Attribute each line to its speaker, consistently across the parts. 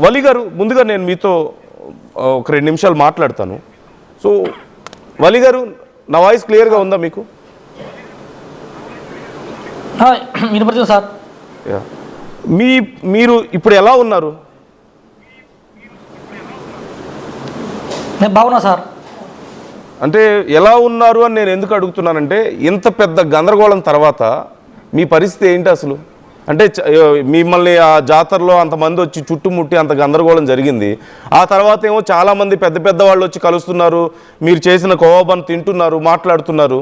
Speaker 1: వలి గారు, ముందుగా నేను మీతో ఒక 2 నిమిషాలు మాట్లాడతాను. సో వలి గారు, నా వాయిస్ క్లియర్గా ఉందా మీకు?
Speaker 2: వినపడుతుంది సార్.
Speaker 1: మీరు ఇప్పుడు ఎలా ఉన్నారు?
Speaker 2: నేను బాగున్నా సార్.
Speaker 1: అంటే ఎలా ఉన్నారు అని నేను ఎందుకు అడుగుతున్నానంటే, ఇంత పెద్ద గందరగోళం తర్వాత మీ పరిస్థితి ఏంటి అసలు? అంటే మిమ్మల్ని ఆ జాతరలో అంతమంది వచ్చి చుట్టుముట్టి అంత గందరగోళం జరిగింది. ఆ తర్వాత ఏమో చాలామంది పెద్ద పెద్ద వాళ్ళు వచ్చి కలుస్తున్నారు, మీరు చేసిన కోవబన్ తింటున్నారు, మాట్లాడుతున్నారు.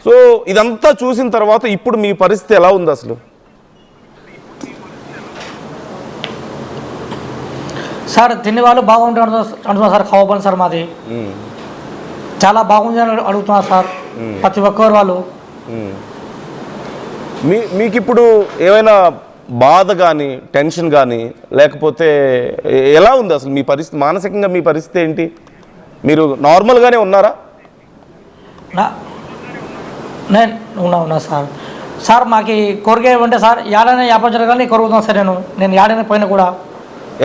Speaker 1: సో ఇదంతా చూసిన తర్వాత ఇప్పుడు మీ పరిస్థితి ఎలా ఉంది అసలు?
Speaker 2: సార్ తినే వాళ్ళు బాగుంటుంది అంటున్నారు సార్. కోవబన్ సార్ మాది చాలా బాగుంది అని అడుగుతున్నారు సార్ ప్రతి ఒక్కరు వాళ్ళు.
Speaker 1: మీకు ఇప్పుడు ఏమైనా బాధ కానీ టెన్షన్ కానీ లేకపోతే ఎలా ఉంది అసలు మీ పరిస్థితి? మానసికంగా మీ పరిస్థితి ఏంటి? మీరు నార్మల్గానే ఉన్నారా?
Speaker 2: నేను ఉన్నా సార్. సార్ మాకు కోరిక ఏమంటే సార్, ఏడైనా వ్యాపారం జరగాలని కోరుకున్నాను సార్. నేను ఏడైనా పోయినా కూడా,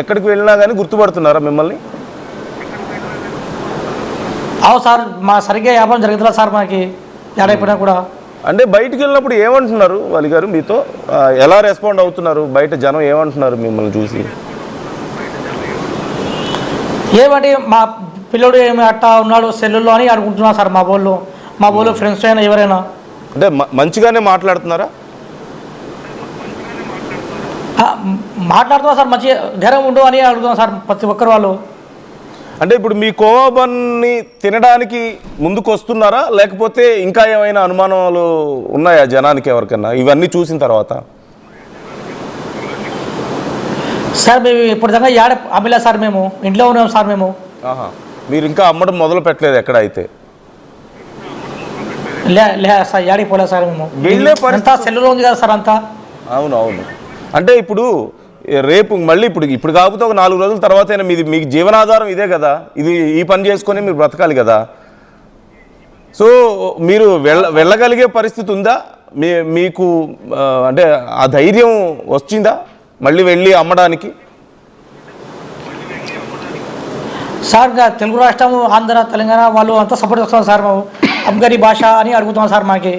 Speaker 1: ఎక్కడికి వెళ్ళినా కానీ గుర్తుపడుతున్నారా మిమ్మల్ని?
Speaker 2: అవు సార్, మా సరిగ్గా వ్యాపారం జరుగుతుందా సార్ మాకు ఏడైపోయినా కూడా.
Speaker 1: అంటే బయటికి వెళ్ళినప్పుడు ఏమంటున్నారు వలి గారు మీతో? ఎలా రెస్పాండ్ అవుతున్నారు? బయట జనం ఏమంటున్నారు మిమ్మల్ని చూసి?
Speaker 2: ఏమంటే మా పిల్లడు ఏమి అట్టా ఉన్నాడు సెల్లుల్లో అని అనుకుంటున్నారు సార్. మా వాళ్ళు ఫ్రెండ్స్ అయినా ఎవరైనా.
Speaker 1: అంటే మంచిగానే మాట్లాడుతున్నారా?
Speaker 2: మాట్లాడుతున్నా సార్, మంచి ధైర్యం ఉండు అని అడుగుతున్నా సార్ ప్రతి ఒక్కరు వాళ్ళు.
Speaker 1: అంటే ఇప్పుడు మీ కోవబన్ని తినడానికి ముందుకు వస్తున్నారా, లేకపోతే ఇంకా ఏమైనా అనుమానాలు ఉన్నాయా జనానికి ఎవరికన్నా ఇవన్నీ చూసిన తర్వాత?
Speaker 2: సార్ మేము ఇప్పటిదాకా ఏడ అమ్మిలే సార్, మేము ఇంట్లో ఉన్నాం సార్. మేము
Speaker 1: మీరు ఇంకా అమ్మడం మొదలు పెట్టలేదు ఎక్కడ అయితే?
Speaker 2: లే సార్, ఏడికి పోలేదు సార్. మేము అంతా సెల్లులో ఉంది కదా సార్ అంతా.
Speaker 1: అవును. అంటే ఇప్పుడు రేపు మళ్ళీ ఇప్పుడు కాకపోతే ఒక 4 రోజుల తర్వాత అయినా మీకు జీవనాధారం ఇదే కదా, ఇది ఈ పని చేసుకొని మీరు బ్రతకాలి కదా. సో మీరు వెళ్ళగలిగే పరిస్థితి ఉందా మీకు? అంటే ఆ ధైర్యం వచ్చిందా మళ్ళీ వెళ్ళి అమ్మడానికి?
Speaker 2: సార్ తెలుగు రాష్ట్రం, ఆంధ్ర, తెలంగాణ వాళ్ళు అంతా సపోర్ట్ చేస్తున్నారు సార్. మేము అబ్గరీ భాష అని అడుగుతున్నాం సార్. మాకి